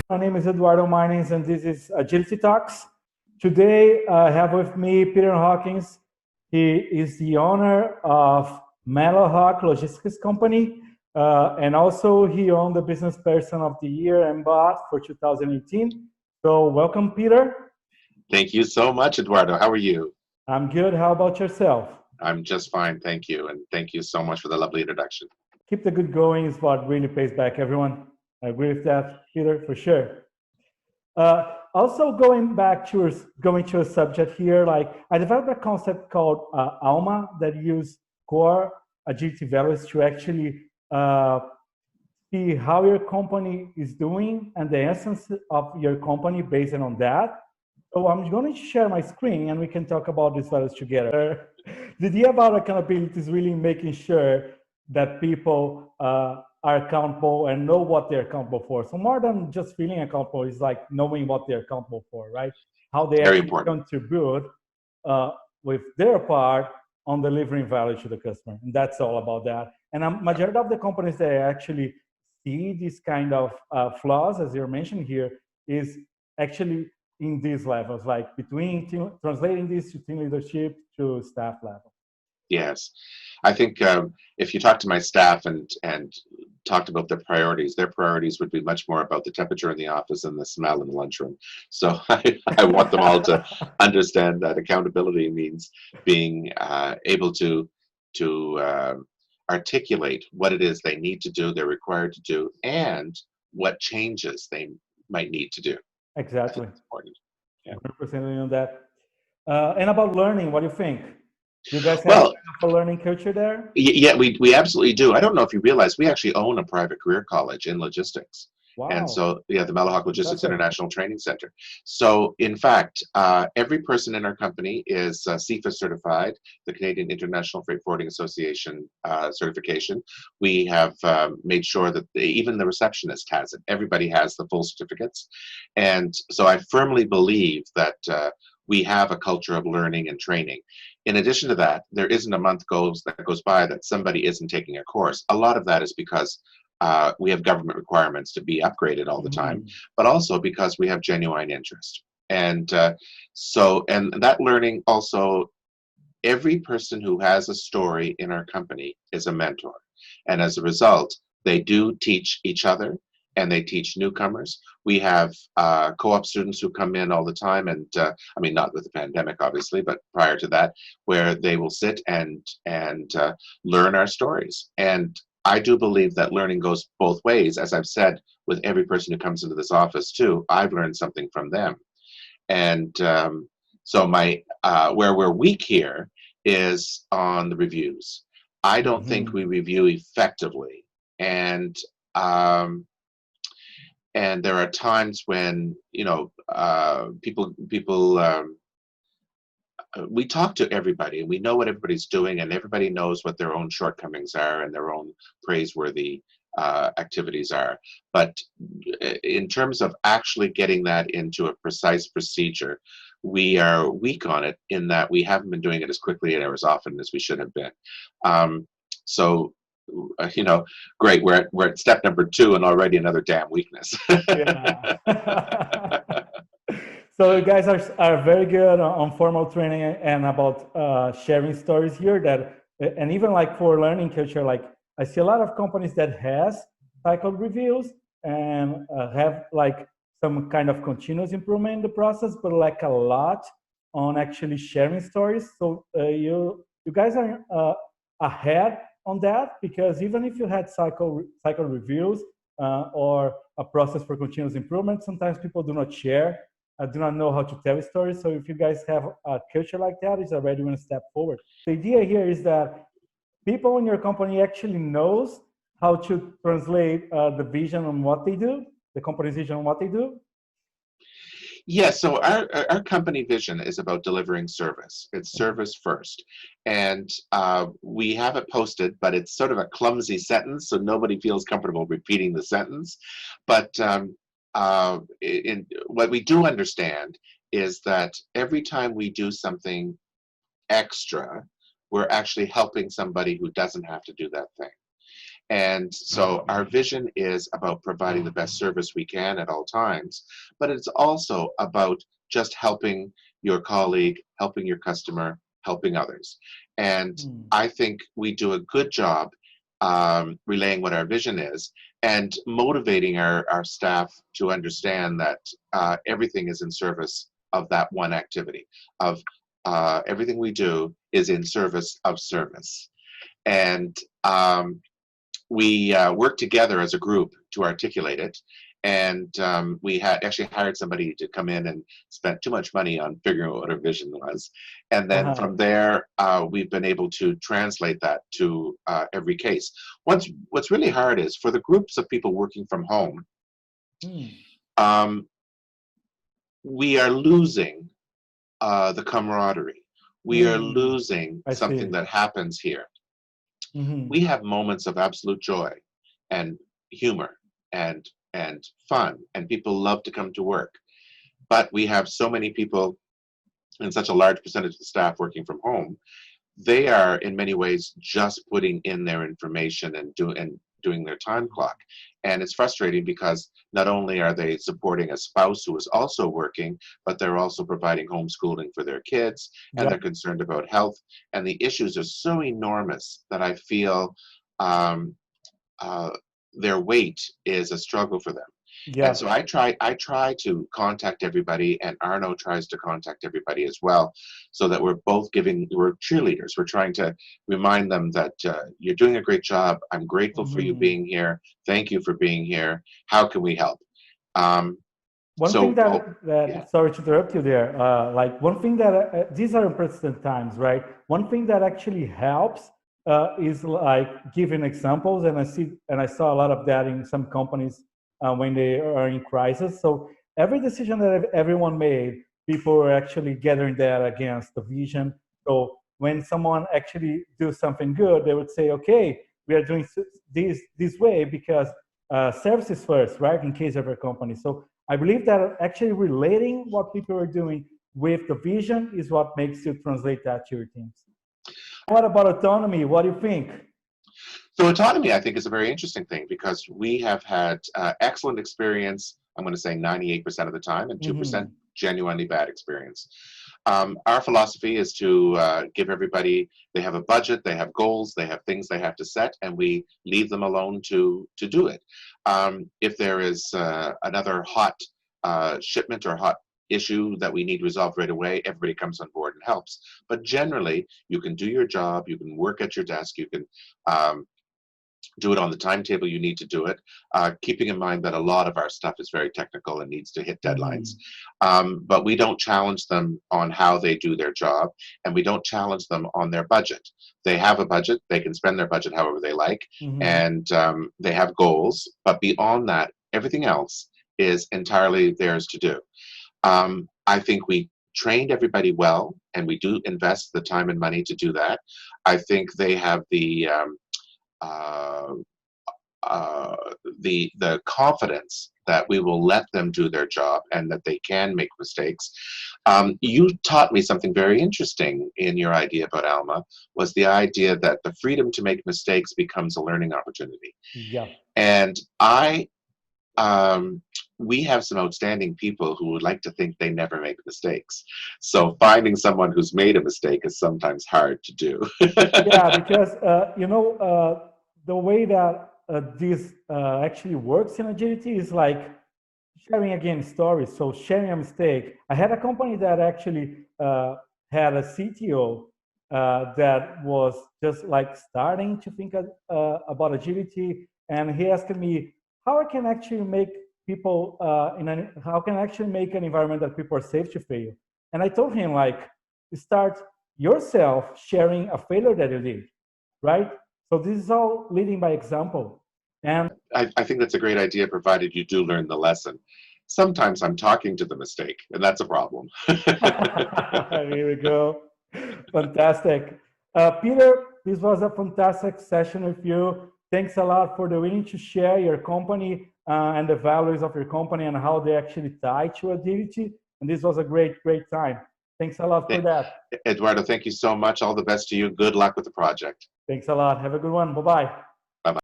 My name is Eduardo Martins, and this is AgilityTalks. Today, I have with me Peter Hawkins. He is the owner of MELLOHAWK Logistics Company, and also he won the Business Person of the Year and BOT for 2018. So welcome, Peter. Thank you so much, Eduardo. How are you? I'm good. How about yourself? I'm just fine, thank you. And thank you so much for the lovely introduction. Keep the good going is what really pays back, everyone. I agree with that, Peter, for sure. Also, going to a subject here, like I developed a concept called ALMA that use core agility values to actually see how your company is doing and the essence of your company based on that. So I'm going to share my screen and we can talk about these values together. The idea about accountability is really making sure that people are accountable and know what they're accountable for. So more than just feeling accountable is like knowing what they're accountable for, right? How they Very actually important. contribute with their part on delivering value to the customer. And that's all about that. And a majority of the companies that actually see these kind of flaws, as you're mentioning here, is actually in these levels, like between translating this to team leadership to staff level. Yes. I think if you talk to my staff and talked about their priorities would be much more about the temperature in the office and the smell in the lunchroom. So I want them all to understand that accountability means being able to articulate what it is they need to do, they're required to do, and what changes they might need to do. Exactly. That's important. Yeah. 100% on that. And about learning, what do you think? Do you guys have Well, a learning culture there? yeah, we absolutely do. I don't know if you realize we actually own a private career college in logistics. And Wow. so, yeah, the MELLOHAWK Logistics Impressive. International Training Center. So, in fact, every person in our company is CFA certified, the Canadian International Freight Forwarding Association certification. We have made sure that even the receptionist has it. Everybody has the full certificates. And so I firmly believe that we have a culture of learning and training. In addition to that, there isn't a month that goes by that somebody isn't taking a course. A lot of that is because we have government requirements to be upgraded all the time, but also because we have genuine interest. And and that learning also, every person who has a story in our company is a mentor. And as a result, they do teach each other and they teach newcomers. We have co-op students who come in all the time, and I mean, not with the pandemic, obviously, but prior to that, where they will sit and learn our stories. And I do believe that learning goes both ways. As I've said, with every person who comes into this office too, I've learned something from them. And so where we're weak here is on the reviews. I don't think we review effectively. And there are times when, you know, people we talk to everybody and we know what everybody's doing, and everybody knows what their own shortcomings are and their own praiseworthy activities are. But in terms of actually getting that into a precise procedure, we are weak on it in that we haven't been doing it as quickly or as often as we should have been. So, you know, great, we're at step number 2 and already another damn weakness. Yeah. So you guys are very good on formal training and about sharing stories here. And even like for learning culture, like I see a lot of companies that has cycle reviews and have like some kind of continuous improvement in the process, but like a lot on actually sharing stories. So you guys are ahead on that, because even if you had cycle reviews or a process for continuous improvement, sometimes people do not share. I do not know how to tell stories. So if you guys have a culture like that, it's already one step forward. The idea here is that people in your company actually knows how to translate the vision on what they do, the company's vision on what they do. Yes, so our company vision is about delivering service. It's service first. And we have it posted, but it's sort of a clumsy sentence, so nobody feels comfortable repeating the sentence. But what we do understand is that every time we do something extra, we're actually helping somebody who doesn't have to do that thing. And so our vision is about providing the best service we can at all times, but it's also about just helping your colleague, helping your customer, helping others. And I think we do a good job relaying what our vision is and motivating our staff to understand that everything is in service of that one activity, of everything we do is in service of service. And we worked together as a group to articulate it. And we had actually hired somebody to come in and spent too much money on figuring out what our vision was. And then from there, we've been able to translate that to every case. What's really hard is for the groups of people working from home, we are losing the camaraderie. We are losing something that happens here. We have moments of absolute joy and humor and fun, and people love to come to work. But we have so many people and such a large percentage of the staff working from home. They are in many ways just putting in their information and doing their time clock. And it's frustrating because not only are they supporting a spouse who is also working, but they're also providing homeschooling for their kids, and they're concerned about health. And the issues are so enormous that I feel their weight is a struggle for them. And so I try to contact everybody, and Arno tries to contact everybody as well, so that we're cheerleaders. We're trying to remind them that you're doing a great job. I'm grateful for you being here. Thank you for being here. How can we help? One thing that sorry to interrupt you there, like one thing that these are unprecedented times, right? One thing that actually helps is like giving examples, and I saw a lot of that in some companies when they are in crisis. So every decision that everyone made, people were actually gathering that against the vision. So when someone actually do something good, they would say, okay, we are doing this way because services first, right? In case of a company. So I believe that actually relating what people are doing with the vision is what makes you translate that to your teams. What about autonomy? What do you think? So autonomy, I think, is a very interesting thing because we have had excellent experience, I'm going to say 98% of the time, and 2% genuinely bad experience. Our philosophy is to give everybody, they have a budget, they have goals, they have things they have to set, and we leave them alone to do it. If there is another hot shipment or hot issue that we need resolved right away, everybody comes on board and helps. But generally, you can do your job, you can work at your desk, you can do it on the timetable you need to do it, keeping in mind that a lot of our stuff is very technical and needs to hit deadlines. But we don't challenge them on how they do their job, and we don't challenge them on their budget. They have a budget, they can spend their budget however they like, and they have goals, but beyond that, everything else is entirely theirs to do. I think we trained everybody well, and we do invest the time and money to do that. I think they have the confidence that we will let them do their job and that they can make mistakes. You taught me something very interesting in your idea about Alma, was the idea that the freedom to make mistakes becomes a learning opportunity. And we have some outstanding people who would like to think they never make mistakes. So finding someone who's made a mistake is sometimes hard to do. Because the way that this actually works in agility is like sharing again stories. So sharing a mistake. I had a company that actually had a CTO that was just like starting to think about agility, and he asked me how I can actually make people how can I actually make an environment that people are safe to fail. And I told him, like, start yourself sharing a failure that you did, right? So this is all leading by example. And I think that's a great idea, provided you do learn the lesson. Sometimes I'm talking to the mistake, and that's a problem. Here we go. Fantastic. Peter, this was a fantastic session with you. Thanks a lot for the willing to share your company and the values of your company and how they actually tie to agility. And this was a great time. Thanks a lot for that. Eduardo, thank you so much. All the best to you. Good luck with the project. Thanks a lot. Have a good one. Bye-bye.